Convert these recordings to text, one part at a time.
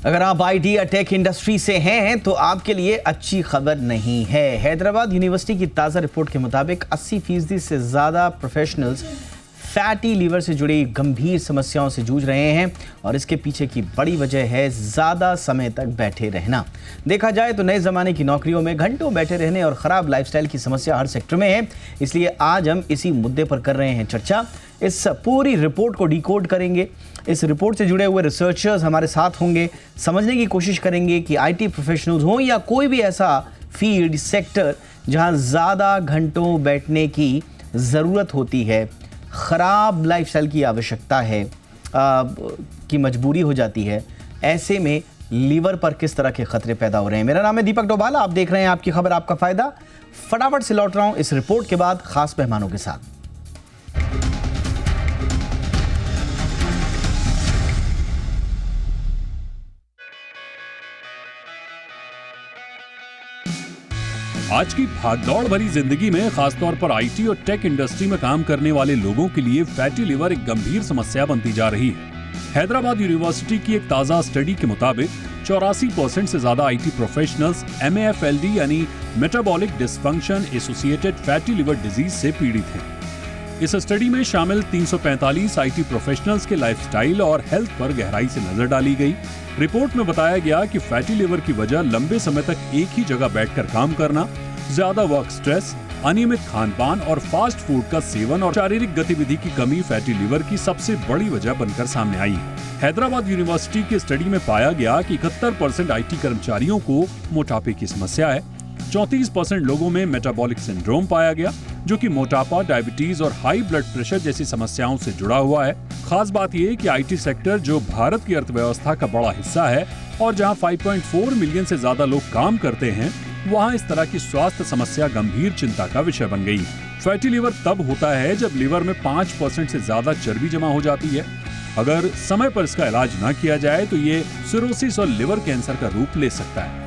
अगर आप आईटी या टेक इंडस्ट्री से हैं तो आपके लिए अच्छी खबर नहीं है। हैदराबाद यूनिवर्सिटी की ताज़ा रिपोर्ट के मुताबिक 80% से ज़्यादा प्रोफेशनल्स फैटी लीवर से जुड़ी गंभीर समस्याओं से जूझ रहे हैं और इसके पीछे की बड़ी वजह है ज़्यादा समय तक बैठे रहना। देखा जाए तो नए ज़माने की नौकरियों में घंटों बैठे रहने और ख़राब लाइफस्टाइल की समस्या हर सेक्टर में है। इसलिए आज हम इसी मुद्दे पर कर रहे हैं चर्चा। इस पूरी रिपोर्ट को डिकोड करेंगे। इस रिपोर्ट से जुड़े हुए रिसर्चर्स हमारे साथ होंगे। समझने की कोशिश करेंगे कि आईटी प्रोफेशनल्स हों या कोई भी ऐसा फील्ड सेक्टर जहां ज़्यादा घंटों बैठने की ज़रूरत होती है, ख़राब लाइफस्टाइल की आवश्यकता है, की मजबूरी हो जाती है, ऐसे में लीवर पर किस तरह के खतरे पैदा हो रहे हैं। मेरा नाम है दीपक डोभाल, आप देख रहे हैं आपकी खबर आपका फ़ायदा। फटाफट से लौट रहा हूँ इस रिपोर्ट के बाद खास मेहमानों के साथ। आज की भागदौड़ भरी जिंदगी में खासतौर पर आईटी और टेक इंडस्ट्री में काम करने वाले लोगों के लिए फैटी लिवर एक गंभीर समस्या बनती जा रही है। हैदराबाद यूनिवर्सिटी की एक ताजा स्टडी के मुताबिक 84% से ज्यादा आईटी प्रोफेशनल्स MAFLD यानी metabolic dysfunction associated fatty liver disease से पीड़ित हैं। इस स्टडी में शामिल 345 आईटी प्रोफेशनल्स के लाइफस्टाइल और हेल्थ पर गहराई से नजर डाली गई। रिपोर्ट में बताया गया कि फैटी लिवर की वजह लंबे समय तक एक ही जगह बैठकर काम करना, ज्यादा वर्क स्ट्रेस, अनियमित खान-पान और फास्ट फूड का सेवन और शारीरिक गतिविधि की कमी फैटी लिवर की सबसे बड़ी वजह बनकर सामने आई है। हैदराबाद यूनिवर्सिटी की स्टडी में पाया गया कि 71% आईटी कर्मचारियों को मोटापे की समस्या है। 34% लोगों में मेटाबॉलिक सिंड्रोम पाया गया, जो कि मोटापा, डायबिटीज और हाई ब्लड प्रेशर जैसी समस्याओं से जुड़ा हुआ है। खास बात यह कि आईटी सेक्टर, जो भारत की अर्थव्यवस्था का बड़ा हिस्सा है और जहां 5.4 मिलियन से ज्यादा लोग काम करते हैं, वहां इस तरह की स्वास्थ्य समस्या गंभीर चिंता का विषय बन गई। फैटी लिवर तब होता है जब लिवर में 5% से ज्यादा चर्बी जमा हो जाती है। अगर समय पर इसका इलाज न किया जाए तो ये सिरोसिस और लिवर कैंसर का रूप ले सकता है।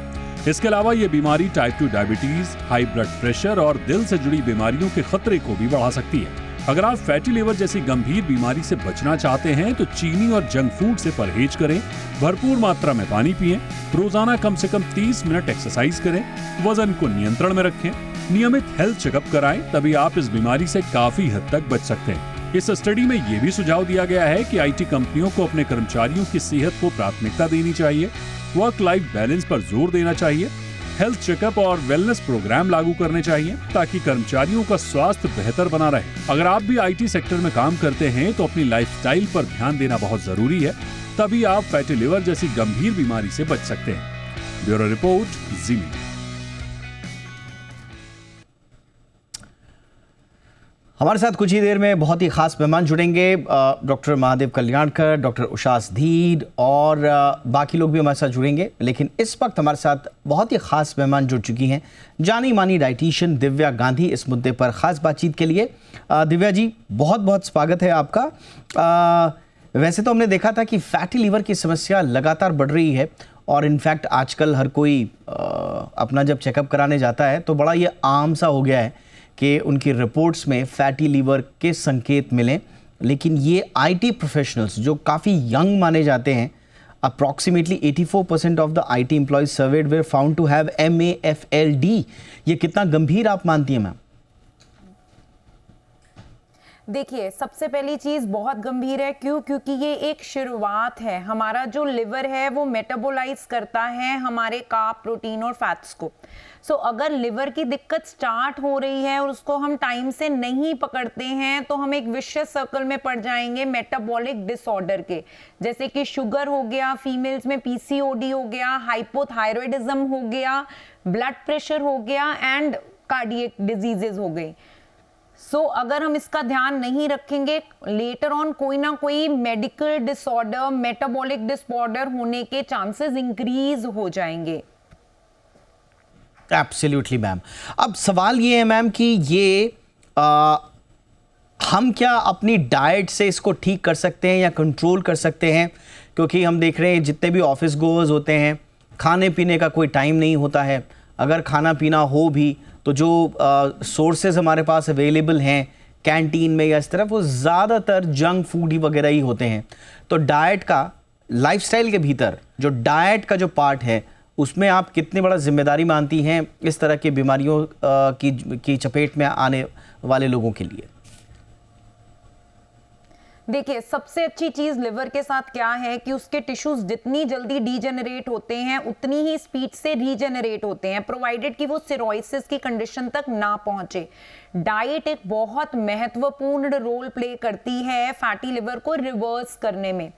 इसके अलावा ये बीमारी type 2 diabetes, high blood pressure और दिल से जुड़ी बीमारियों के खतरे को भी बढ़ा सकती है। अगर आप फैटी लिवर जैसी गंभीर बीमारी से बचना चाहते हैं तो चीनी और जंक फूड से परहेज करें, भरपूर मात्रा में पानी पिएं, रोजाना कम से कम 30 मिनट एक्सरसाइज करें, वजन को नियंत्रण में रखें, नियमित हेल्थ चेकअप कराएं, तभी आप इस बीमारी से काफी हद तक बच सकते हैं। इस स्टडी में ये भी सुझाव दिया गया है कि आईटी कंपनियों को अपने कर्मचारियों की सेहत को प्राथमिकता देनी चाहिए, वर्क लाइफ बैलेंस पर जोर देना चाहिए, हेल्थ चेकअप और वेलनेस प्रोग्राम लागू करने चाहिए ताकि कर्मचारियों का स्वास्थ्य बेहतर बना रहे। अगर आप भी आईटी सेक्टर में काम करते हैं तो अपनी लाइफस्टाइल पर ध्यान देना बहुत जरूरी है, तभी आप फैटी लिवर जैसी गंभीर बीमारी से बच सकते हैं। ब्यूरो रिपोर्ट, जी मीडिया। हमारे साथ कुछ ही देर में बहुत ही खास मेहमान जुड़ेंगे, डॉक्टर महादेव कल्याणकर, डॉक्टर उषास धीर और बाकी लोग भी हमारे साथ जुड़ेंगे। लेकिन इस वक्त हमारे साथ बहुत ही खास मेहमान जुड़ चुकी हैं, जानी मानी डाइटिशियन दिव्या गांधी, इस मुद्दे पर खास बातचीत के लिए। दिव्या जी, बहुत बहुत स्वागत है आपका। वैसे तो हमने देखा था कि फैटी लीवर की समस्या लगातार बढ़ रही है और इनफैक्ट आजकल हर कोई अपना जब चेकअप कराने जाता है तो बड़ा ये आम सा हो गया है कि उनकी रिपोर्ट्स में फैटी लीवर के संकेत मिलें। लेकिन ये आईटी प्रोफेशनल्स जो काफ़ी यंग माने जाते हैं, approximately 84% of the IT employees surveyed were found to have MAFLD। ये कितना गंभीर आप मानती हैं मैम? देखिए, सबसे पहली चीज बहुत गंभीर है। क्यों? क्योंकि ये एक शुरुआत है। हमारा जो लिवर है वो मेटाबोलाइज करता है हमारे कार्ब, प्रोटीन और फैट्स को। सो अगर लिवर की दिक्कत स्टार्ट हो रही है और उसको हम टाइम से नहीं पकड़ते हैं तो हम एक विशियस सर्कल में पड़ जाएंगे मेटाबॉलिक डिसऑर्डर के, जैसे कि शुगर हो गया, फीमेल्स में PCOD हो गया, हाइपोथायरॉयडिज्म हो गया, ब्लड प्रेशर हो गया एंड कार्डियक डिजीजेस हो गई। अगर हम इसका ध्यान नहीं रखेंगे, लेटर ऑन कोई ना कोई मेडिकल डिसऑर्डर, मेटाबॉलिक डिसऑर्डर होने के चांसेस इंक्रीज हो जाएंगे। Absolutely ma'am. अब सवाल ये है मैम कि ये हम क्या अपनी डाइट से इसको ठीक कर सकते हैं या कंट्रोल कर सकते हैं? क्योंकि हम देख रहे हैं जितने भी ऑफिस गोअर्स होते हैं, खाने पीने का कोई टाइम नहीं होता है। अगर खाना पीना हो भी तो जो सोर्सेज हमारे पास अवेलेबल हैं कैंटीन में या इस तरफ, वो ज़्यादातर जंक फूड ही वगैरह ही होते हैं। तो डाइट का लाइफस्टाइल के भीतर जो डाइट का जो पार्ट है उसमें आप कितनी बड़ा जिम्मेदारी मानती हैं इस तरह की बीमारियों की चपेट में आने वाले लोगों के लिए? देखिए, सबसे अच्छी चीज लिवर के साथ क्या है कि उसके टिश्यूज जितनी जल्दी डीजेनरेट होते हैं उतनी ही स्पीड से रीजेनरेट होते हैं, प्रोवाइडेड कि वो सिरोसिस की कंडीशन तक ना पहुंचे। डाइट एक बहुत महत्वपूर्ण रोल प्ले करती है फैटी लिवर को रिवर्स करने में।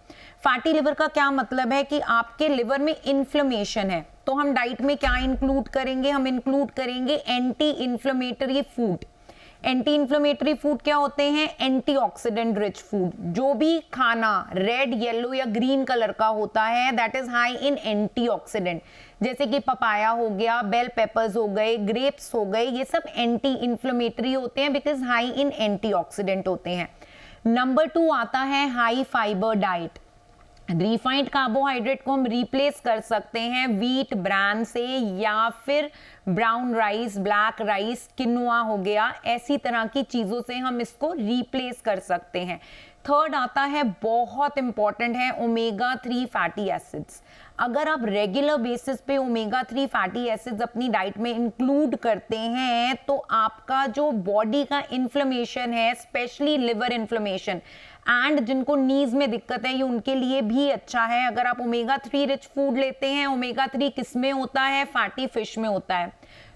फैटी लिवर का क्या मतलब है कि आपके लिवर में इन्फ्लेमेशन है, तो हम डाइट में क्या इंक्लूड करेंगे? हम इंक्लूड करेंगे anti inflammatory food. Anti inflammatory food क्या होते हैं? Antioxidant rich food. जो भी खाना रेड, येलो या ग्रीन कलर का होता है that is high in antioxidant, जैसे कि पपाया हो गया, बेल पेपर्स हो गए, ग्रेप्स हो गए, ये सब एंटी इन्फ्लेमेटरी होते हैं बिकॉज हाई इन एंटीऑक्सीडेंट होते हैं। नंबर 2 आता है high fibre diet. Refined carbohydrate को हम रिप्लेस कर सकते हैं व्हीट ब्रांड से, या फिर ब्राउन राइस, ब्लैक राइस, किनुआ हो गया, ऐसी तरह की चीजों से हम इसको रिप्लेस कर सकते हैं। थर्ड आता है, बहुत इंपॉर्टेंट है, ओमेगा 3 फैटी एसिड्स। अगर आप रेगुलर बेसिस पे ओमेगा 3 फैटी एसिड्स अपनी डाइट में इंक्लूड करते हैं तो आपका जो बॉडी का इन्फ्लेमेशन है, स्पेशली लिवर इन्फ्लेमेशन एंड जिनको नीज में दिक्कत है, ये उनके लिए भी अच्छा है। अगर आप ओमेगा 3 रिच फूड लेते हैं, ओमेगा 3 किस में होता है? फैटी फिश में होता है।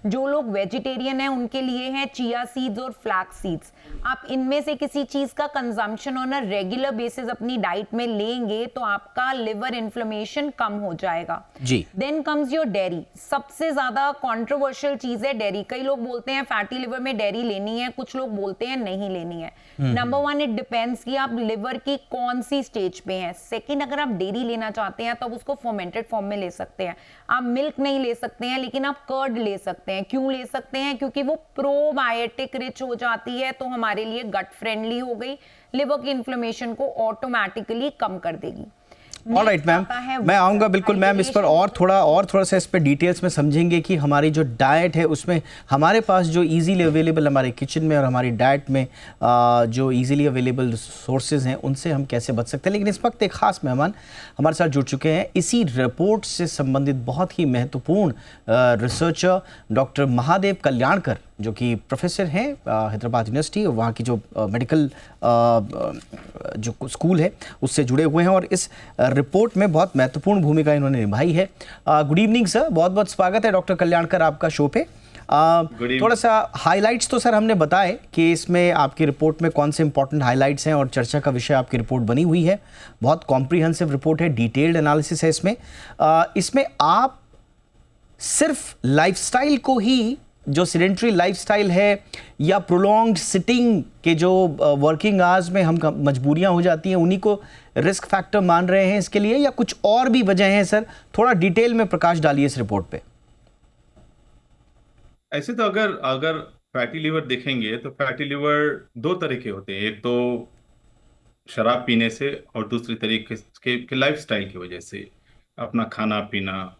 जो लोग वेजिटेरियन हैं उनके लिए है चिया सीड्स और फ्लैक्स सीड्स। आप इनमें से किसी चीज का consumption on a regular basis अपनी डाइट में लेंगे तो आपका लिवर इन्फ्लेमेशन कम हो जाएगा जी। Then comes your dairy. सबसे ज्यादा कंट्रोवर्शियल चीज है डेयरी। कई लोग बोलते हैं फैटी लिवर में डेयरी लेनी है, कुछ लोग बोलते हैं नहीं लेनी है। नंबर 1, इट डिपेंड्स कि आप लिवर की कौन सी स्टेज पे हैं। सेकंड, अगर आप डेयरी लेना चाहते हैं तो आप उसको फर्मेंटेड फॉर्म में ले सकते हैं। आप मिल्क नहीं ले सकते हैं, लेकिन आप कर्ड ले सकते हैं। क्यों ले सकते हैं? क्योंकि वो प्रोबायोटिक रिच हो जाती है, तो हमारे लिए गट फ्रेंडली हो गई, लिवर की इन्फ्लेमेशन को ऑटोमेटिकली कम कर देगी। ऑलराइट मैम, मैं आऊँगा बिल्कुल मैम इस पर, और थोड़ा सा इस पर डिटेल्स में समझेंगे कि हमारी जो डाइट है उसमें हमारे पास जो इजीली अवेलेबल हमारे किचन में और हमारी डाइट में जो इजीली अवेलेबल सोर्सेज हैं उनसे हम कैसे बच सकते हैं। लेकिन इस वक्त एक ख़ास मेहमान हमारे साथ जुड़ चुके हैं, इसी रिपोर्ट से संबंधित बहुत ही महत्वपूर्ण रिसर्चर डॉक्टर महादेव कल्याणकर, जो कि प्रोफेसर हैं हैदराबाद यूनिवर्सिटी, वहाँ की जो मेडिकल जो स्कूल है उससे जुड़े हुए हैं और इस रिपोर्ट में बहुत महत्वपूर्ण भूमिका इन्होंने निभाई है। गुड इवनिंग सर, बहुत बहुत स्वागत है डॉक्टर कल्याणकर आपका शो पे। थोड़ा सा हाइलाइट्स तो सर हमने बताए कि इसमें आपकी रिपोर्ट में कौन से इंपॉर्टेंट हाइलाइट्स हैं और चर्चा का विषय आपकी रिपोर्ट बनी हुई है। बहुत कॉम्प्रिहेंसिव रिपोर्ट है, डिटेल्ड एनालिसिस है इसमें। इसमें आप सिर्फ लाइफस्टाइल को ही, जो सीडेंटरी लाइफस्टाइल है या प्रोलॉन्ग्ड सिटिंग के जो वर्किंग आवर्स में हम मजबूरियां हो जाती हैं, उन्हीं को रिस्क फैक्टर मान रहे हैं इसके लिए, या कुछ और भी वजह हैं सर? थोड़ा डिटेल में प्रकाश डालिए इस रिपोर्ट पे। ऐसे तो अगर फैटी लिवर देखेंगे तो फैटी लिवर 2 तरह के होते हैं। एक तो शराब पीने से और दूसरी तरीके के लाइफस्टाइल की वजह से, अपना खाना पीना,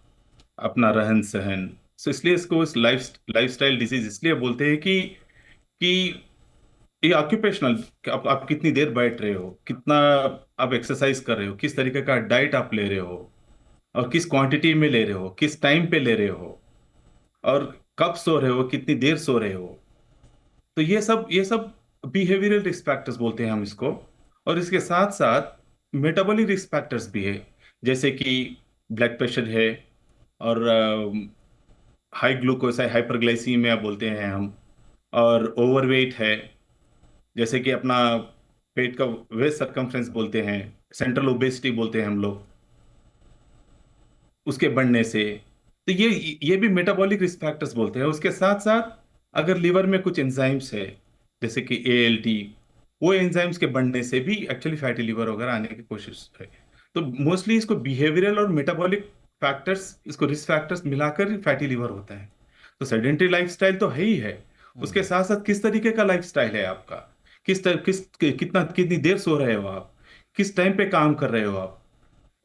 अपना रहन सहन। तो इसलिए इसको इस लाइफस्टाइल डिजीज इसलिए बोलते हैं कि ये ऑक्यूपेशनल, आप कितनी देर बैठ रहे हो, कितना आप एक्सरसाइज कर रहे हो, किस तरीके का डाइट आप ले रहे हो और किस क्वांटिटी में ले रहे हो, किस टाइम पे ले रहे हो और कब सो रहे हो, कितनी देर सो रहे हो। तो ये सब बिहेवियरल रिस्क फैक्टर्स बोलते हैं हम इसको। और इसके साथ साथ मेटाबॉलिक रिस्क फैक्टर्स भी है, जैसे कि ब्लड प्रेशर है और हाई ग्लूकोज है, हाइपरग्लाइसीमिया बोलते हैं हम, और ओवरवेट है, जैसे कि अपना पेट का वेस्ट सरकमफ्रेंस बोलते हैं, सेंट्रल ओबेसिटी बोलते हैं हम लोग, उसके बढ़ने से। तो ये भी मेटाबॉलिक रिस्क फैक्टर्स बोलते हैं। उसके साथ साथ अगर लिवर में कुछ एंजाइम्स है जैसे कि ALT, वो एंजाइम्स के बढ़ने से भी एक्चुअली फैटी लिवर वगैरह आने की कोशिश है। तो मोस्टली इसको बिहेवियरल और मेटाबॉलिक फैक्टर्स, इसको रिस्क फैक्टर्स मिलाकर फैटी लिवर होता है। तो सेडेंटरी लाइफस्टाइल तो है ही है, उसके साथ साथ किस तरीके का लाइफस्टाइल है आपका, कितनी देर सो रहे हो आप, किस टाइम पे काम कर रहे हो आप,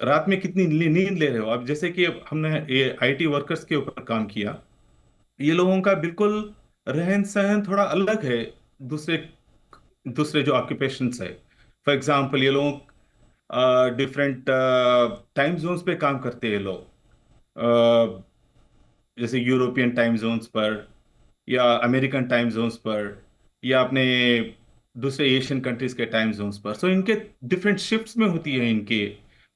रात में कितनी नींद ले रहे हो आप। जैसे कि हमने ये IT वर्कर्स के ऊपर काम किया, ये लोगों का बिल्कुल रहन सहन थोड़ा अलग है दूसरे जो ऑक्यूपेशंस है। फॉर एग्जांपल, ये लोग डिफरेंट टाइम जोन्स पे काम करते हैं लोग, अ, जैसे यूरोपियन टाइम जोन्स पर या अमेरिकन टाइम जोन्स पर या अपने दूसरे एशियन कंट्रीज के टाइम जोन्स पर। सो इनके डिफरेंट शिफ्ट्स में होती है, इनके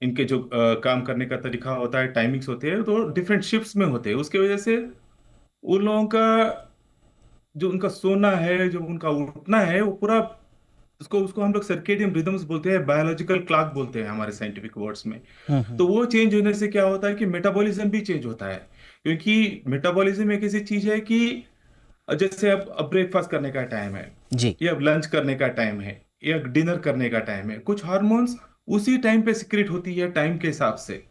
इनके जो काम करने का तरीका होता है, टाइमिंग्स होते हैं, तो डिफरेंट शिफ्ट्स में होते हैं। उसके वजह से उन लोगों का जो उनका सोना है, जो उनका उठना है, वो पूरा उसको उसको हम लोग सर्केडियन रिदम्स बोलते हैं, बायोलॉजिकल क्लॉक बोलते हैं हमारे साइंटिफिक वर्ड्स में। तो वो चेंज होने से क्या होता है कि मेटाबॉलिज्म भी चेंज होता है, क्योंकि मेटाबॉलिज्म एक ऐसी चीज है कि जैसे अब ब्रेकफास्ट करने का टाइम है, जी। या अब लंच करने का टाइम है, या डिनर करने का टाइम है, कुछ हार्मोन्स उसी टाइम पे सिक्रेट होती है टाइम के हिसाब से।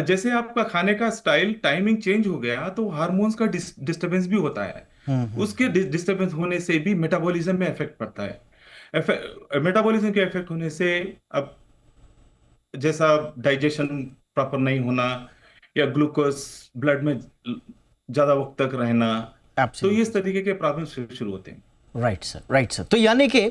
जैसे आपका खाने का स्टाइल टाइमिंग चेंज हो गया तो हार्मोन्स का डिस्टरबेंस भी होता है। उसके डिस्टरबेंस होने से भी मेटाबॉलिज्म में इफेक्ट पड़ता है। मेटाबॉलिज्म के इफेक्ट होने से अब जैसा डाइजेशन प्रॉपर नहीं होना, या ग्लूकोज ब्लड में ज्यादा वक्त तक रहना, तो Absolutely. ये इस तरीके के प्रॉब्लम शुरू होते हैं। Right sir, right sir. तो यानी कि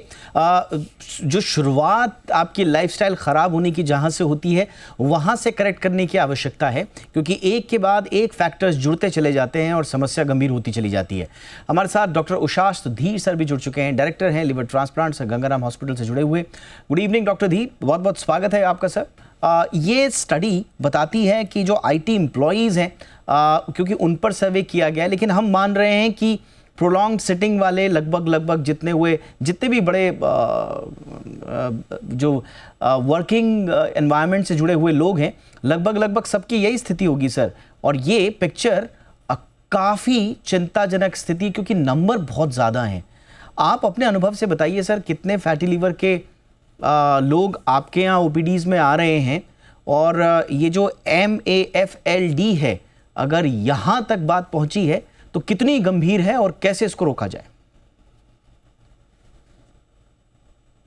जो शुरुआत आपकी लाइफस्टाइल ख़राब होने की जहाँ से होती है, वहाँ से करेक्ट करने की आवश्यकता है, क्योंकि एक के बाद एक फैक्टर्स जुड़ते चले जाते हैं और समस्या गंभीर होती चली जाती है। हमारे साथ डॉक्टर उषास धीर सर भी जुड़ चुके हैं, डायरेक्टर हैं लिवर ट्रांसप्लांट से गंगाराम हॉस्पिटल से जुड़े हुए। गुड इवनिंग डॉक्टर धीर, बहुत बहुत स्वागत है आपका सर। ये स्टडी बताती है कि जो IT एम्प्लॉयज़ हैं, क्योंकि उन पर सर्वे किया गया है, लेकिन हम मान रहे हैं कि प्रोलॉन्ग सिटिंग वाले लगभग जितने भी बड़े जो वर्किंग एनवायरनमेंट से जुड़े हुए लोग हैं, लगभग सबकी यही स्थिति होगी सर। और ये पिक्चर काफ़ी चिंताजनक स्थिति, क्योंकि नंबर बहुत ज़्यादा हैं। आप अपने अनुभव से बताइए सर, कितने फैटी लीवर के लोग आपके यहाँ OPDs में आ रहे हैं, और ये जो MAFLD है, अगर यहाँ तक बात पहुँची है तो कितनी गंभीर है और कैसे इसको रोका जाए?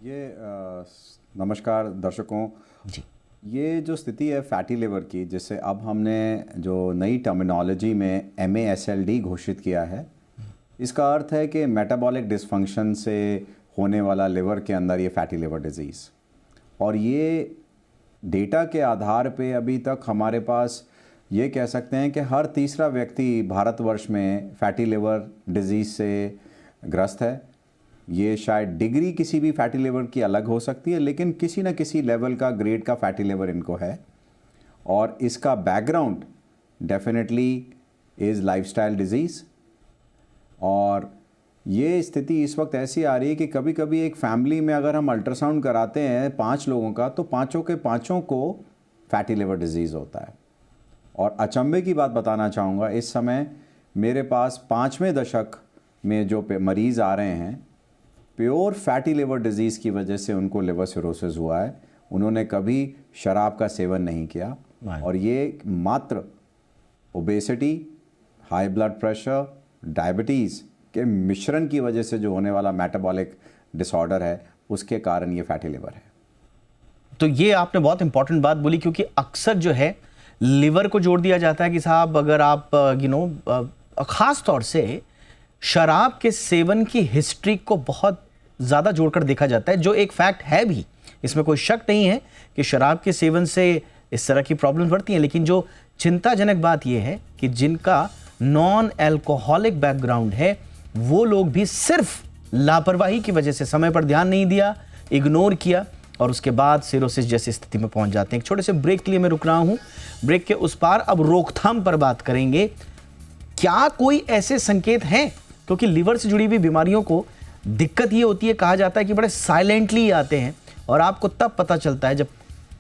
ये नमस्कार दर्शकों जी। ये जो स्थिति है फैटी लिवर की, जिसे अब हमने जो नई टर्मिनोलॉजी में MASLD घोषित किया है, इसका अर्थ है कि मेटाबॉलिक डिसफंक्शन से होने वाला लिवर के अंदर ये फैटी लिवर डिजीज़। और ये डेटा के आधार पे अभी तक हमारे पास ये कह सकते हैं कि हर तीसरा व्यक्ति भारतवर्ष में फैटी लिवर डिजीज़ से ग्रस्त है। ये शायद डिग्री किसी भी फैटी लिवर की अलग हो सकती है, लेकिन किसी न किसी लेवल का, ग्रेड का फैटी लिवर इनको है। और इसका background definitely is lifestyle disease. और ये स्थिति इस वक्त ऐसी आ रही है कि कभी कभी एक फैमिली में अगर हम अल्ट्रासाउंड कराते हैं 5 लोगों का, तो पाँचों के पाँचों को फैटी लिवर डिजीज़ होता है। और अचंभे की बात बताना चाहूँगा, इस समय मेरे पास 5वें दशक में जो मरीज़ आ रहे हैं, प्योर फैटी लिवर डिजीज़ की वजह से उनको लिवर सिरोसिस हुआ है। उन्होंने कभी शराब का सेवन नहीं किया, और ये मात्र obesity, high blood pressure, diabetes के मिश्रण की वजह से जो होने वाला मेटाबॉलिक डिसऑर्डर है, उसके कारण ये फैटी लिवर है। तो ये आपने बहुत इंपॉर्टेंट बात बोली, क्योंकि अक्सर जो है लिवर को जोड़ दिया जाता है कि साहब अगर आप ख़ास तौर से शराब के सेवन की हिस्ट्री को बहुत ज़्यादा जोड़कर देखा जाता है, जो एक फैक्ट है भी, इसमें कोई शक नहीं है कि शराब के सेवन से इस तरह की प्रॉब्लम बढ़ती हैं। लेकिन जो चिंताजनक बात यह है कि जिनका नॉन एल्कोहलिक बैकग्राउंड है, वो लोग भी सिर्फ लापरवाही की वजह से समय पर ध्यान नहीं दिया, इग्नोर किया, और उसके बाद सिरोसिस जैसी स्थिति में पहुंच जाते हैं। एक छोटे से ब्रेक के लिए मैं रुक रहा हूं। ब्रेक के उस पार अब रोकथाम पर बात करेंगे। क्या कोई ऐसे संकेत हैं, क्योंकि लिवर से जुड़ी हुई बीमारियों को दिक्कत ये होती है, कहा जाता है कि बड़े साइलेंटली आते हैं और आपको तब पता चलता है जब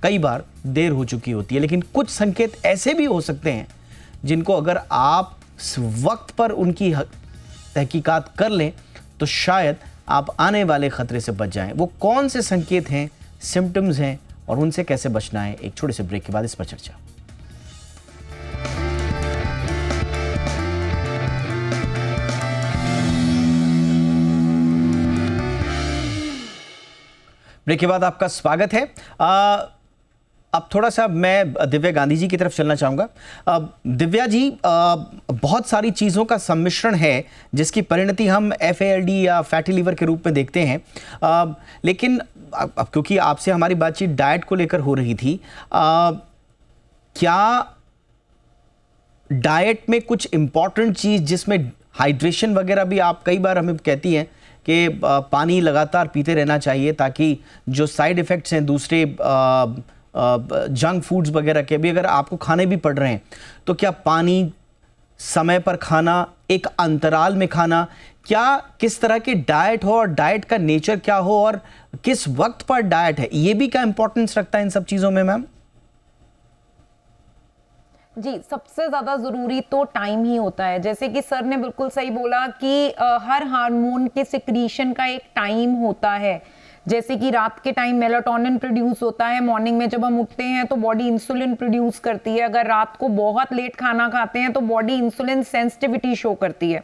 कई बार देर हो चुकी होती है। लेकिन कुछ संकेत ऐसे भी हो सकते हैं जिनको अगर आप वक्त पर उनकी तहकीकात कर लें तो शायद आप आने वाले खतरे से बच जाएं। वो कौन से संकेत हैं, सिम्टम्स हैं, और उनसे कैसे बचना है, एक छोटे से ब्रेक के बाद इस पर चर्चा। ब्रेक के बाद आपका स्वागत है। अब थोड़ा सा मैं दिव्या गांधी जी की तरफ चलना चाहूँगा। दिव्या जी, बहुत सारी चीज़ों का सम्मिश्रण है जिसकी परिणति हम FALD या फैटी लीवर के रूप में देखते हैं, लेकिन अब क्योंकि आपसे हमारी बातचीत डाइट को लेकर हो रही थी, क्या डाइट में कुछ इंपॉर्टेंट चीज़ जिसमें हाइड्रेशन वगैरह भी आप कई बार हमें कहती हैं कि पानी लगातार पीते रहना चाहिए ताकि जो साइड इफ़ेक्ट्स हैं दूसरे जंक फूड्स वगैरह के भी अगर आपको खाने भी पड़ रहे हैं, तो क्या पानी समय पर खाना, एक अंतराल में खाना, क्या किस तरह की डाइट हो और डाइट का नेचर क्या हो और किस वक्त पर डाइट है, ये भी क्या इंपॉर्टेंस रखता है इन सब चीज़ों में मैम? जी, सबसे ज़्यादा ज़रूरी तो टाइम ही होता है। जैसे कि सर ने बिल्कुल सही बोला कि हर हार्मोन के सिक्रीशन का एक टाइम होता है। जैसे कि रात के टाइम मेलाटोनिन प्रोड्यूस होता है, मॉर्निंग में जब हम उठते हैं तो बॉडी इंसुलिन प्रोड्यूस करती है। अगर रात को बहुत लेट खाना खाते हैं तो बॉडी इंसुलिन सेंसिटिविटी शो करती है।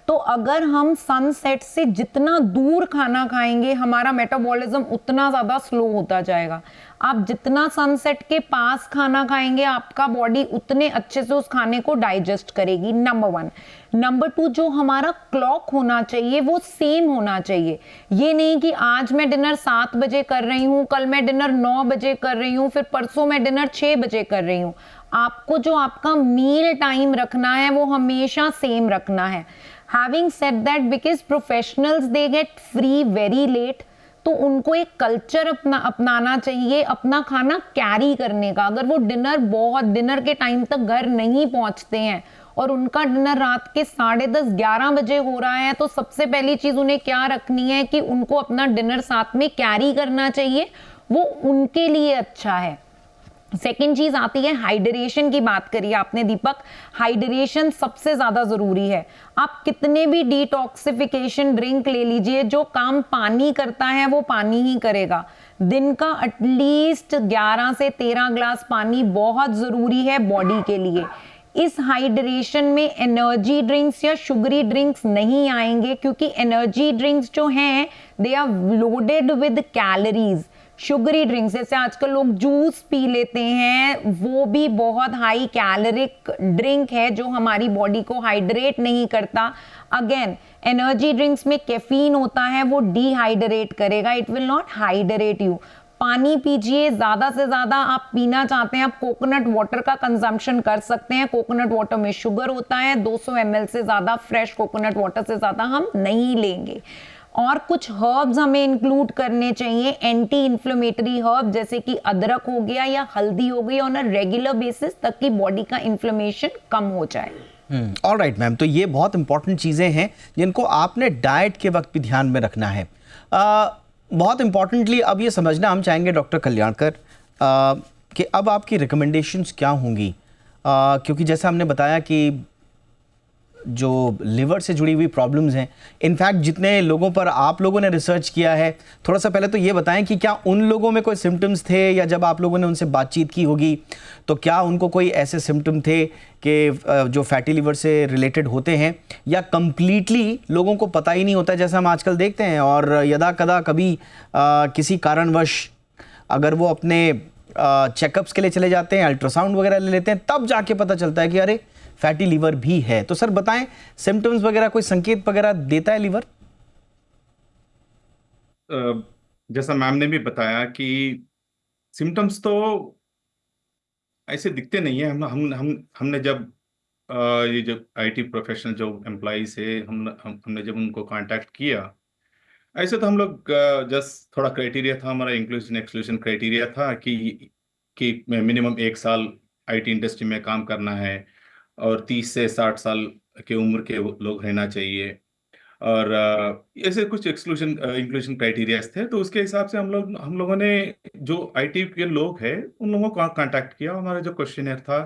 तो अगर हम सनसेट से जितना दूर खाना खाएंगे हमारा मेटाबॉलिज्म उतना ज़्यादा स्लो होता जाएगा। आप जितना सनसेट के पास खाना खाएंगे आपका बॉडी उतने अच्छे से उस खाने को डाइजेस्ट करेगी, नंबर 1। नंबर 2, जो हमारा क्लॉक होना चाहिए वो सेम होना चाहिए। ये नहीं कि आज मैं डिनर 7 बजे कर रही हूँ, कल मैं डिनर 9 बजे कर रही हूँ, फिर परसों मैं डिनर 6 बजे कर रही हूँ। आपको जो आपका मील टाइम रखना है वो हमेशा सेम रखना है। Having said that, because professionals they get free very late, तो उनको एक कल्चर अपनाना चाहिए अपना खाना कैरी करने का। अगर वो डिनर के टाइम तक घर नहीं पहुंचते हैं और उनका डिनर रात के 10:30 11 बजे हो रहा है, तो सबसे पहली चीज उन्हें क्या रखनी है कि उनको अपना डिनर साथ में कैरी करना चाहिए, वो उनके लिए अच्छा है। सेकेंड चीज आती है हाइड्रेशन की। बात करिए आपने दीपक, हाइड्रेशन सबसे ज्यादा जरूरी है। आप कितने भी डिटॉक्सिफिकेशन ड्रिंक ले लीजिए, जो काम पानी करता है वो पानी ही करेगा। दिन का एटलीस्ट 11 से 13 ग्लास पानी बहुत जरूरी है बॉडी के लिए। इस हाइड्रेशन में एनर्जी ड्रिंक्स या शुगरी ड्रिंक्स नहीं आएंगे, क्योंकि एनर्जी ड्रिंक्स जो हैं they are loaded with calories. Sugary drinks जैसे आजकल लोग जूस पी लेते हैं, वो भी बहुत हाई कैलोरिक ड्रिंक है जो हमारी बॉडी को हाइड्रेट नहीं करता। अगेन एनर्जी ड्रिंक्स में कैफीन होता है, वो डिहाइड्रेट करेगा, it will not hydrate you. पानी पीजिए, ज्यादा से ज्यादा आप पीना चाहते हैं आप कोकोनट वाटर का कंजम्पशन कर सकते हैं। कोकोनट वाटर में शुगर होता है, 200 ml से ज्यादा फ्रेश कोकोनट वाटर से ज्यादा हम नहीं लेंगे। और कुछ हर्ब्स हमें इंक्लूड करने चाहिए, एंटी इन्फ्लेमेटरी हर्ब जैसे कि अदरक हो गया या हल्दी हो गई ऑन अ रेगुलर बेसिस, ताकि बॉडी का इन्फ्लेमेशन कम हो जाए। ऑलराइट मैम, तो ये बहुत इंपॉर्टेंट चीज़ें हैं जिनको आपने डाइट के वक्त भी ध्यान में रखना है। बहुत इंपॉर्टेंटली अब ये समझना हम चाहेंगे डॉक्टर कल्याणकर कि अब आपकी रिकमेंडेशंस क्या होंगी, क्योंकि जैसा हमने बताया कि जो लिवर से जुड़ी हुई प्रॉब्लम्स हैं, इनफैक्ट जितने लोगों पर आप लोगों ने रिसर्च किया है, थोड़ा सा पहले तो ये बताएं कि क्या उन लोगों में कोई सिम्टम्स थे, या जब आप लोगों ने उनसे बातचीत की होगी तो क्या उनको कोई ऐसे सिम्टम थे कि जो फैटी लिवर से रिलेटेड होते हैं, या कम्प्लीटली लोगों को पता ही नहीं होता जैसा हम आजकल देखते हैं, और यदा कदा कभी किसी कारणवश अगर वो अपने चेकअप्स के लिए चले जाते हैं, अल्ट्रासाउंड वगैरह ले लेते हैं, तब जाके पता चलता है कि अरे फैटी लिवर भी है। तो सर बताएं, सिम्टम्स वगैरह कोई संकेत वगैरह देता है लिवर? जैसा मैम ने भी बताया कि सिम्टम्स तो ऐसे दिखते नहीं है। हमने जब ये जो आईटी प्रोफेशनल जो एम्प्लॉइज है, हमने जब उनको कांटेक्ट किया, ऐसे तो हम लोग जस्ट थोड़ा क्राइटेरिया था हमारा, इंक्लूजन एक्सक्लूजन क्राइटेरिया था कि मिनिमम 1 साल आईटी इंडस्ट्री में काम करना है और 30 से 60 साल के उम्र के लोग रहना चाहिए, और ऐसे कुछ एक्सक्लूजन इंक्लूजन क्राइटेरियाज थे। तो उसके हिसाब से हम लोगों ने जो आईटी के लोग हैं उन लोगों को कांटेक्ट किया। हमारा जो क्वेश्चनर था,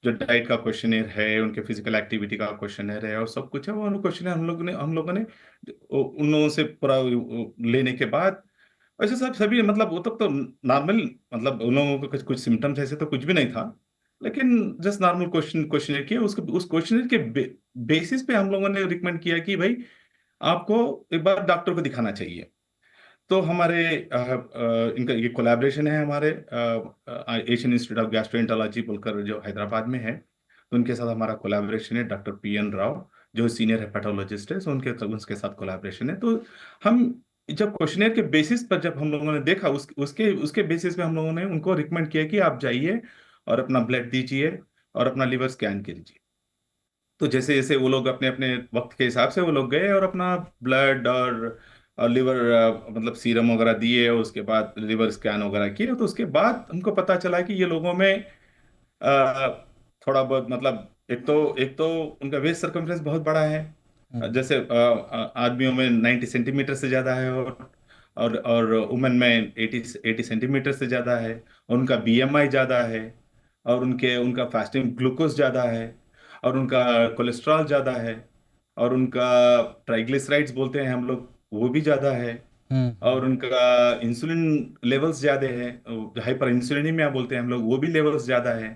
जो डाइट का क्वेश्चनर है, उनके फिजिकल एक्टिविटी का क्वेश्चनर है और सब कुछ है, वो क्वेश्चनर हम लोगों ने उन लोगों से पूरा लेने के बाद वैसे सब सभी मतलब वो तब तो नॉर्मल, मतलब उन लोगों को कुछ सिम्टम्स ऐसे तो कुछ भी नहीं था, लेकिन जस्ट नॉर्मल क्वेश्चनर किया। उस क्वेश्चनर के बेसिस पे हम लोगों ने रिकमेंड किया कि भाई आपको एक बार डॉक्टर को दिखाना चाहिए। तो हमारे इनका ये कोलैबोरेशन है हमारे एशियन इंस्टीट्यूट ऑफ गैस्ट्रोएंटरोलॉजी बोलकर जो हैदराबाद में है, तो उनके साथ हमारा कोलैबोरेशन है। डॉक्टर PN राव जो सीनियर हेपेटोलॉजिस्ट है, तो उनके साथ कोलैबोरेशन है। तो हम जब क्वेश्चनेयर के बेसिस पर जब हम लोगों ने देखा, उसके उसके बेसिस पे हम लोगों ने उनको रिकमेंड किया कि आप जाइए और अपना ब्लड दीजिए और अपना लिवर स्कैन कीजिए। तो जैसे जैसे वो लोग अपने अपने वक्त के हिसाब से वो लोग गए और अपना ब्लड और लिवर मतलब सीरम वगैरह दिए, और उसके बाद लिवर स्कैन वगैरह किए। तो उसके बाद हमको पता चला कि ये लोगों में थोड़ा बहुत मतलब एक तो उनका वेस्ट सर्कमफ्रेंस बहुत बड़ा है। जैसे आदमियों में 90 सेंटीमीटर से ज्यादा है, और वुमेन में 80 सेंटीमीटर से ज्यादा है, और उनका बीएमआई ज्यादा है, और उनका फास्टिंग ग्लूकोज ज्यादा है, और उनका कोलेस्ट्रॉल ज्यादा है, और उनका ट्राइग्लिसराइड्स बोलते हैं हम लोग, वो भी ज्यादा है, और उनका इंसुलिन लेवल्स ज्यादा है, हाइपर इंसुलिनीमिया बोलते हैं हम लोग, वो भी लेवल्स ज्यादा है।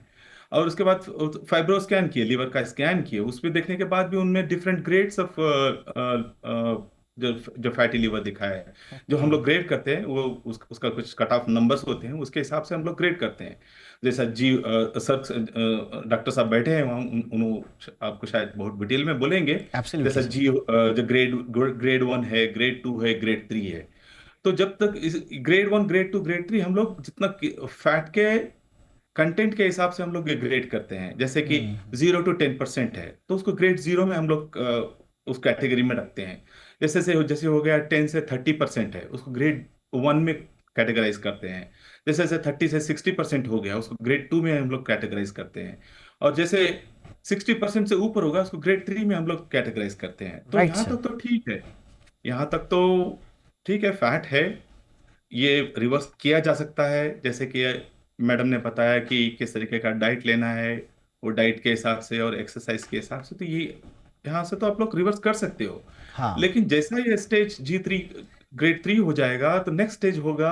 और उसके बाद फाइब्रो स्कैन किए, लीवर का स्कैन किए, उस पे देखने के बाद भी उनमें डिफरेंट ग्रेड्स ऑफ जो फैटी लीवर दिखा है। जो हम लोग ग्रेड करते हैं वो उसका कुछ कट ऑफ नंबर्स होते हैं, उसके हिसाब से हम लोग ग्रेड करते हैं। जैसा जी सर डॉक्टर साहब बैठे हैं वहाँ, आपको शायद बहुत डिटेल में बोलेंगे। Absolutely, जैसा sir. जी जो ग्रेड 1 है, ग्रेड 2 है, ग्रेड 3 है। तो जब तक इस ग्रेड 1, ग्रेड 2, ग्रेड 3 हम लोग जितना फैट के कंटेंट के हिसाब से हम लोग ये ग्रेड करते हैं। जैसे कि 0 to 10% है तो उसको ग्रेड 0 में हम लोग उस कैटेगरी में रखते हैं। जैसे हो गया 10 से 30% है, उसको ग्रेड 1 में कैटेगराइज करते हैं। जैसे जैसे 30 से 60% हो गया, उसको ग्रेड 2 में हम लोग कैटेगराइज करते हैं। और जैसे 60% से ऊपर होगा, उसको ग्रेड 3 में हम लोग कैटेगराइज करते हैं। तो Right, यहाँ sir. तक तो ठीक है, यहाँ तक तो ठीक है, फैट है, ये रिवर्स किया जा सकता है। जैसे कि मैडम ने बताया कि किस तरीके का डाइट लेना है, वो डाइट के हिसाब से और एक्सरसाइज के हिसाब से, तो ये यहाँ से तो आप लोग रिवर्स कर सकते हो। हाँ. लेकिन जैसा ये स्टेज G3 ग्रेड 3 हो जाएगा, तो नेक्स्ट स्टेज होगा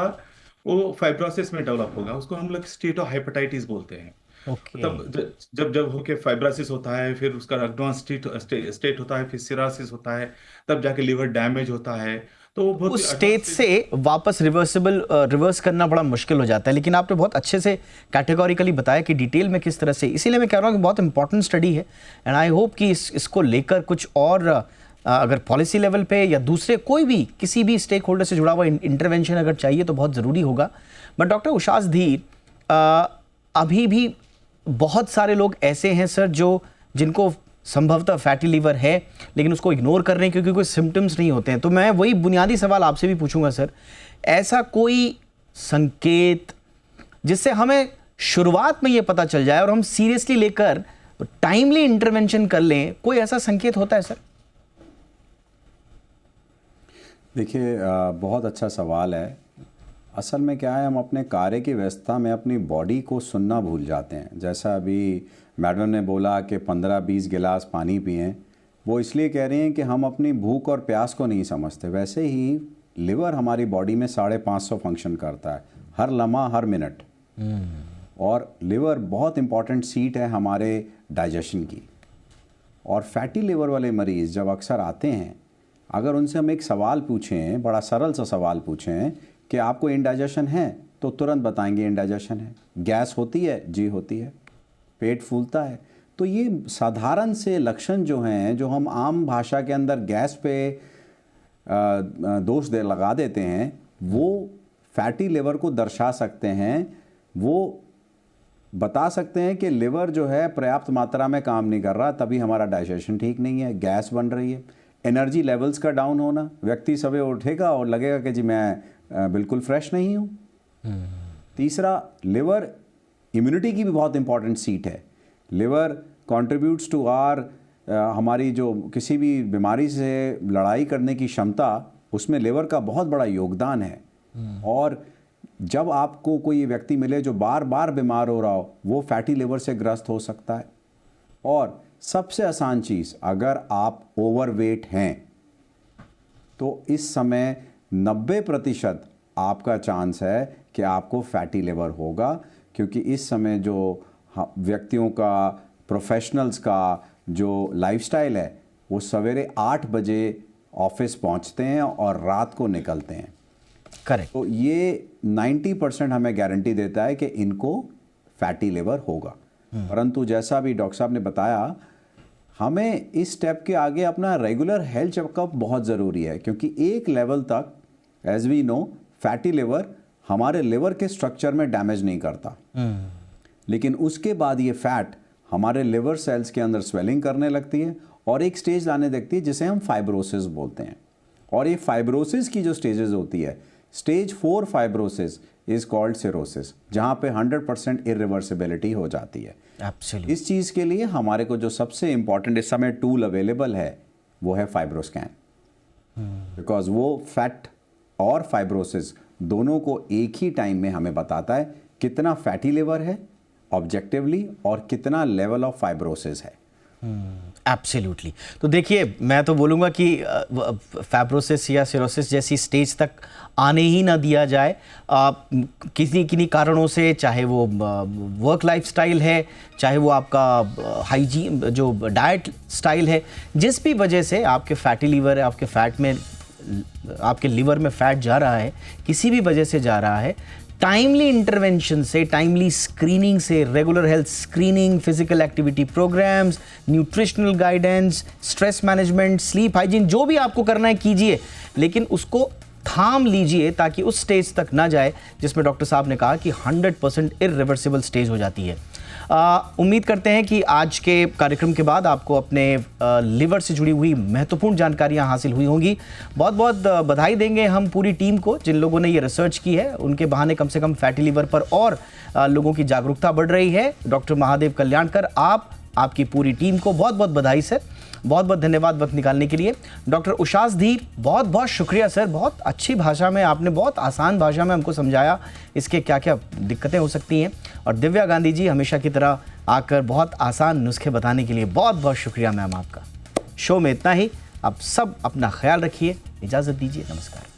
वो फाइब्रोसिस में डेवलप होगा, उसको हम लोग स्टेट ऑफ हेपेटाइटिस बोलते हैं। Okay. तब जब जब होके फाइब्रोसिस होता है, फिर उसका एडवांस स्टेट होता है, फिर सिरासिस होता है, तब जाके लिवर डैमेज होता है। तो वो बहुत उस ही स्टेज advanced से वापस रिवर्स करना बड़ा मुश्किल हो जाता है, लेकिन आपने बहुत अच्छे से कैटेगोरिकली बताया कि डिटेल में किस तरह से। इसीलिए मैं कह रहा हूँ कि बहुत इंपॉर्टेंट स्टडी है, एंड आई होप कि इसको लेकर कुछ और अगर पॉलिसी लेवल पे या दूसरे कोई भी किसी भी स्टेक होल्डर से जुड़ा हुआ इंटरवेंशन अगर चाहिए तो बहुत ज़रूरी होगा। बट डॉक्टर उषास धीर, अभी भी बहुत सारे लोग ऐसे हैं सर जिनको संभवतः फैटी लीवर है लेकिन उसको इग्नोर कर रहे हैं क्योंकि कोई सिम्टम्स नहीं होते हैं। तो मैं वही बुनियादी सवाल आपसे भी पूछूंगा सर, ऐसा कोई संकेत जिससे हमें शुरुआत में ये पता चल जाए और हम सीरियसली लेकर टाइमली इंटरवेंशन कर लें, कोई ऐसा संकेत होता है सर? देखिए, बहुत अच्छा सवाल है। असल में क्या है, हम अपने कार्य की व्यस्तता में अपनी बॉडी को सुनना भूल जाते हैं। जैसा अभी मैडम ने बोला कि 15-20 गिलास पानी पिएं, वो इसलिए कह रही हैं कि हम अपनी भूख और प्यास को नहीं समझते। वैसे ही लिवर हमारी बॉडी में 550 फंक्शन करता है, हर लम्हा हर मिनट। और लिवर बहुत इंपॉर्टेंट सीट है हमारे डाइजेशन की। और फैटी लिवर वाले मरीज़ जब अक्सर आते हैं, अगर उनसे हम एक सवाल पूछें, बड़ा सरल सा सवाल पूछें कि आपको इंडाइजेशन है, तो तुरंत बताएंगे इंडाइजेशन है। गैस होती है? जी होती है। पेट फूलता है? तो ये साधारण से लक्षण जो हैं, जो हम आम भाषा के अंदर गैस पे दोष लगा देते हैं, वो फैटी लिवर को दर्शा सकते हैं। वो बता सकते हैं कि लिवर जो है पर्याप्त मात्रा में काम नहीं कर रहा, तभी हमारा डाइजेशन ठीक नहीं है, गैस बन रही है। एनर्जी लेवल्स का डाउन होना, व्यक्ति सुबह उठेगा और लगेगा कि जी मैं बिल्कुल फ्रेश नहीं हूँ। तीसरा, लिवर इम्यूनिटी की भी बहुत इंपॉर्टेंट सीट है। लिवर कंट्रीब्यूट्स टू हमारी जो किसी भी बीमारी से लड़ाई करने की क्षमता, उसमें लिवर का बहुत बड़ा योगदान है। और जब आपको कोई व्यक्ति मिले जो बार बार बीमार हो रहा हो, वो फैटी लिवर से ग्रस्त हो सकता है। और सबसे आसान चीज़, अगर आप ओवरवेट हैं तो इस समय 90% आपका चांस है कि आपको फैटी लिवर होगा, क्योंकि इस समय जो व्यक्तियों का, प्रोफेशनल्स का जो लाइफस्टाइल है, वो सवेरे 8 बजे ऑफिस पहुंचते हैं और रात को निकलते हैं। करेक्ट। तो ये 90% हमें गारंटी देता है कि इनको फैटी लिवर होगा। परंतु जैसा भी डॉक्टर साहब ने बताया, हमें इस स्टेप के आगे अपना रेगुलर हेल्थ चेकअप बहुत ज़रूरी है, क्योंकि एक लेवल तक as we know fatty liver हमारे लिवर के स्ट्रक्चर में डैमेज नहीं करता, लेकिन उसके बाद ये फैट हमारे लिवर सेल्स के अंदर स्वेलिंग करने लगती है और एक स्टेज लाने लगती है जिसे हम फाइब्रोसिस बोलते हैं। और ये फाइब्रोसिस की जो स्टेजेस होती है, stage 4 fibrosis is called cirrhosis, जहाँ पे 100% इरिवर्सिबिलिटी हो जाती है। एब्सोल्यूट। इस चीज़ के लिए हमारे को जो सबसे इम्पॉर्टेंट इस समय टूल अवेलेबल है वो है फाइब्रोस्कैन, बिकॉज वो फैट और फाइब्रोसिस दोनों को एक ही टाइम में हमें बताता है कितना फैटी लिवर है ऑब्जेक्टिवली और कितना लेवल ऑफ फाइब्रोसिस है। एब्सोल्युटली। तो देखिए, मैं तो बोलूँगा कि फैब्रोसिस या सिरोसिस जैसी स्टेज तक आने ही ना दिया जाए। किसी किन्हीं कारणों से, चाहे वो वर्क लाइफस्टाइल है, चाहे वो आपका हाइजीन जो डाइट स्टाइल है, जिस भी वजह से आपके फैटी लीवर है, आपके फैट में, आपके लिवर में फैट जा रहा है, किसी भी वजह से जा रहा है, टाइमली इंटरवेंशन से, टाइमली स्क्रीनिंग से, regular health screening, physical activity programmes, nutritional guidance, stress management, sleep hygiene, जो भी आपको करना है कीजिए, लेकिन उसको थाम लीजिए ताकि उस स्टेज तक ना जाए जिसमें डॉक्टर साहब ने कहा कि 100% इरिवर्सिबल स्टेज हो जाती है। उम्मीद करते हैं कि आज के कार्यक्रम के बाद आपको अपने लिवर से जुड़ी हुई महत्वपूर्ण जानकारियां हासिल हुई होंगी। बहुत बहुत बधाई देंगे हम पूरी टीम को जिन लोगों ने ये रिसर्च की है। उनके बहाने कम से कम फैटी लिवर पर और लोगों की जागरूकता बढ़ रही है। डॉक्टर महादेव कल्याणकर, आपकी पूरी टीम को बहुत बहुत बधाई सर। बहुत बहुत धन्यवाद वक्त निकालने के लिए। डॉक्टर उषास धीर, बहुत बहुत शुक्रिया सर। बहुत अच्छी भाषा में आपने, बहुत आसान भाषा में हमको समझाया इसके क्या क्या दिक्कतें हो सकती हैं। और दिव्या गांधी जी, हमेशा की तरह आकर बहुत आसान नुस्खे बताने के लिए बहुत बहुत शुक्रिया मैम आपका। शो में इतना ही। आप सब अपना ख्याल रखिए, इजाज़त दीजिए, नमस्कार।